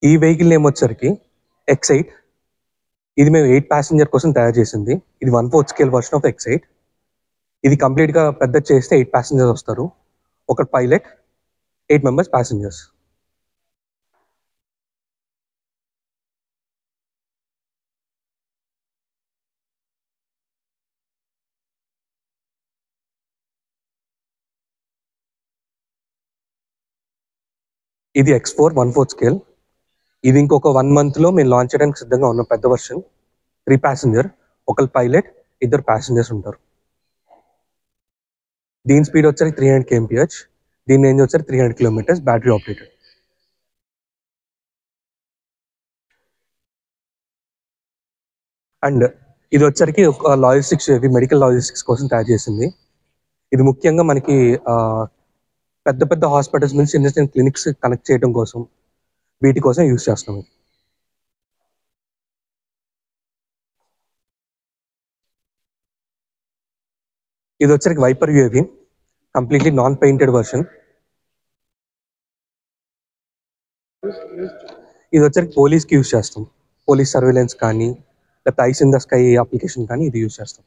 ఈ vehicle name వచ్చరికి X8. ఇది మేము 8 ప్యాసింజర్ కోసం తయారు చేసింది. ఇది 1/4 స్కేల్ వర్షన్ ఆఫ్ X8. ఇది కంప్లీట్గా పెద్ద చేస్తే 8 ప్యాసింజర్స్ వస్తారు. ఒక పైలట్, 8 మెంబర్స్ ప్యాసింజర్స్. ఇది X4 1/4 స్కేల్. ఇది ఇంకొక 1 monthలో మేము లాంచ్ చేయడానికి సిద్ధంగా ఉన్న పెద్ద వర్షన్. 3 ప్యాసింజర్, ఒకరు పైలట్, 2 ప్యాసింజర్స్ ఉంటారు. దీని స్పీడ్ వచ్చరికి 300 kmph. దీని రేంజ్ వచ్చరికి 300 kilometers, బ్యాటరీ ఆపరేటెడ్. అండ్ ఇది వచ్చరికి ఒక లాజిస్టిక్స్, మెడికల్ లాజిస్టిక్స్ కోసం తయారు చేసింది. ఇది ముఖ్యంగా మనకి పెద్ద పెద్ద హాస్పిటల్స్ నుంచి చిన్న చిన్న క్లినిక్స్ కనెక్ట్ చేయడం కోసం, వీటి కోసం యూజ్ చేస్తున్నాం. ఇది వచ్చరికి viper UAV, completely non painted version. ఇది వచ్చరికి పోలీస్కి యూజ్ చేస్తాం. పోలీస్ సర్వేలెన్స్ కానీ, లేకపోతే eyes in the sky application కానీ ఇది యూజ్ చేస్తాం.